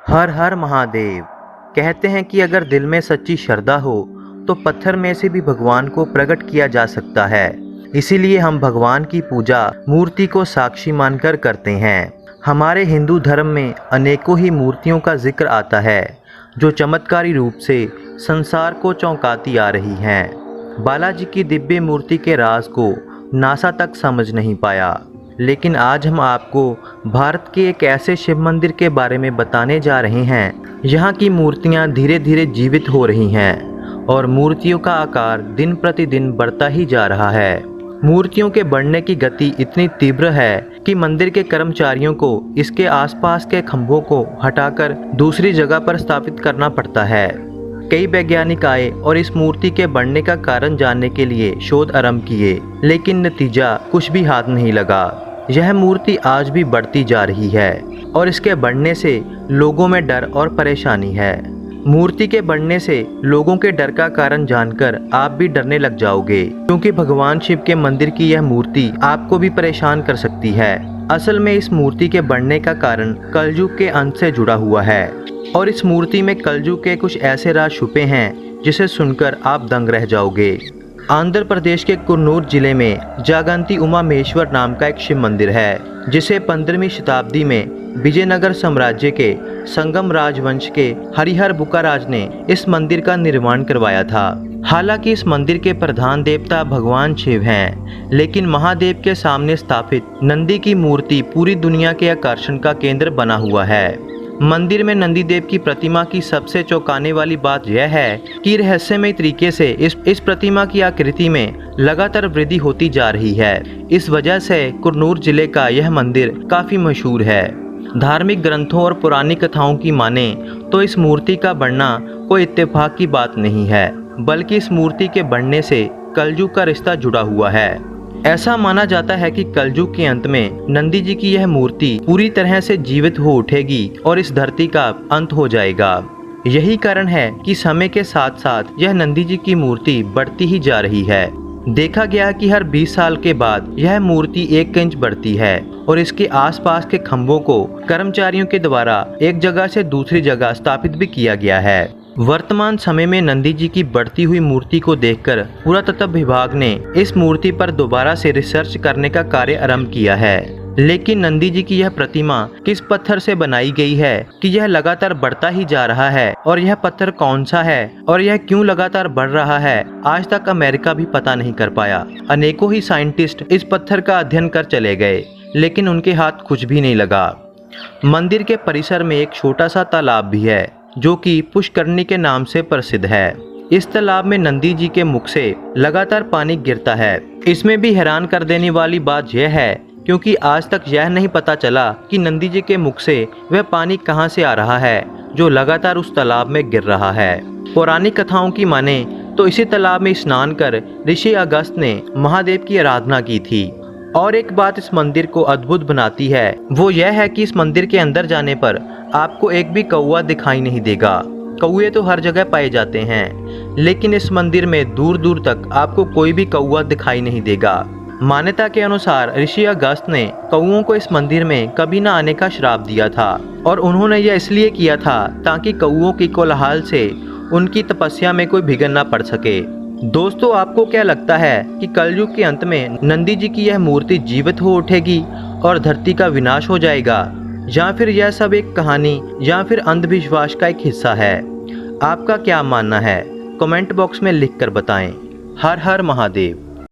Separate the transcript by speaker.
Speaker 1: हर हर महादेव। कहते हैं कि अगर दिल में सच्ची श्रद्धा हो तो पत्थर में से भी भगवान को प्रकट किया जा सकता है। इसीलिए हम भगवान की पूजा मूर्ति को साक्षी मानकर करते हैं। हमारे हिंदू धर्म में अनेकों ही मूर्तियों का जिक्र आता है जो चमत्कारी रूप से संसार को चौंकाती आ रही हैं। बालाजी की दिव्य मूर्ति के राज को नासा तक समझ नहीं पाया, लेकिन आज हम आपको भारत के एक ऐसे शिव मंदिर के बारे में बताने जा रहे हैं यहाँ की मूर्तियाँ धीरे धीरे जीवित हो रही हैं और मूर्तियों का आकार दिन प्रतिदिन बढ़ता ही जा रहा है। मूर्तियों के बढ़ने की गति इतनी तीव्र है कि मंदिर के कर्मचारियों को इसके आसपास के खंभों को हटाकर दूसरी जगह पर स्थापित करना पड़ता है। कई वैज्ञानिक आए और इस मूर्ति के बढ़ने का कारण जानने के लिए शोध आरंभ किए, लेकिन नतीजा कुछ भी हाथ नहीं लगा। यह मूर्ति आज भी बढ़ती जा रही है और इसके बढ़ने से लोगों में डर और परेशानी है। मूर्ति के बढ़ने से लोगों के डर का कारण जानकर आप भी डरने लग जाओगे, क्योंकि भगवान शिव के मंदिर की यह मूर्ति आपको भी परेशान कर सकती है। असल में इस मूर्ति के बढ़ने का कारण कलयुग के अंत से जुड़ा हुआ है और इस मूर्ति में कलयुग के कुछ ऐसे राज छुपे हैं जिसे सुनकर आप दंग रह जाओगे। आंध्र प्रदेश के कुन्नूर जिले में जागंती उमा महेश्वर नाम का एक शिव मंदिर है, जिसे 15वीं शताब्दी में विजयनगर साम्राज्य के संगम राजवंश के हरिहर बुक्काराज ने इस मंदिर का निर्माण करवाया था। हालांकि इस मंदिर के प्रधान देवता भगवान शिव हैं, लेकिन महादेव के सामने स्थापित नंदी की मूर्ति पूरी दुनिया के आकर्षण का केंद्र बना हुआ है। मंदिर में नंदी देव की प्रतिमा की सबसे चौंकाने वाली बात यह है कि रहस्यमय तरीके से इस प्रतिमा की आकृति में लगातार वृद्धि होती जा रही है। इस वजह से कुन्नूर जिले का यह मंदिर काफी मशहूर है। धार्मिक ग्रंथों और पुरानी कथाओं की माने तो इस मूर्ति का बढ़ना कोई इत्तेफाक की बात नहीं है, बल्कि इस मूर्ति के बढ़ने से कलयुग का रिश्ता जुड़ा हुआ है। ऐसा माना जाता है कि कलयुग के अंत में नंदी जी की यह मूर्ति पूरी तरह से जीवित हो उठेगी और इस धरती का अंत हो जाएगा। यही कारण है कि समय के साथ साथ यह नंदी जी की मूर्ति बढ़ती ही जा रही है। देखा गया कि हर 20 साल के बाद यह मूर्ति 1 इंच बढ़ती है और इसके आसपास के खंभों को कर्मचारियों के द्वारा एक जगह से दूसरी जगह स्थापित भी किया गया है। वर्तमान समय में नंदी जी की बढ़ती हुई मूर्ति को देखकर पुरातत्व विभाग ने इस मूर्ति पर दोबारा से रिसर्च करने का कार्य आरंभ किया है। लेकिन नंदी जी की यह प्रतिमा किस पत्थर से बनाई गई है कि यह लगातार बढ़ता ही जा रहा है, और यह पत्थर कौन सा है और यह क्यों लगातार बढ़ रहा है, आज तक अमेरिका भी पता नहीं कर पाया। अनेकों ही साइंटिस्ट इस पत्थर का अध्ययन कर चले गए, लेकिन उनके हाथ कुछ भी नहीं लगा। मंदिर के परिसर में एक छोटा सा तालाब भी है जो कि पुष्करणी के नाम से प्रसिद्ध है। इस तालाब में नंदी जी के मुख से लगातार पानी गिरता है। इसमें भी हैरान कर देने वाली बात यह है, क्योंकि आज तक यह नहीं पता चला कि नंदी जी के मुख से वह पानी कहां से आ रहा है जो लगातार उस तालाब में गिर रहा है। पौराणिक कथाओं की माने तो इसी तालाब में स्नान कर ऋषि अगस्त ने महादेव की आराधना की थी। और एक बात इस मंदिर को अद्भुत बनाती है, वो यह है कि इस मंदिर के अंदर जाने पर आपको एक भी कौवा दिखाई नहीं देगा। कौवे तो हर जगह पाए जाते हैं, लेकिन इस मंदिर में दूर दूर तक आपको कोई भी कौवा दिखाई नहीं देगा। मान्यता के अनुसार ऋषि अगस्त ने कौवों को इस मंदिर में कभी न आने का श्राप दिया था, और उन्होंने यह इसलिए किया था ताकि कौवों की कोलाहल से उनकी तपस्या में कोई विघ्न न पड़ सके। दोस्तों, आपको क्या लगता है कि कलयुग के अंत में नंदी जी की यह मूर्ति जीवित हो उठेगी और धरती का विनाश हो जाएगा, या फिर यह सब एक कहानी या फिर अंधविश्वास का एक हिस्सा है? आपका क्या मानना है? कमेंट बॉक्स में लिखकर बताएं। हर हर महादेव।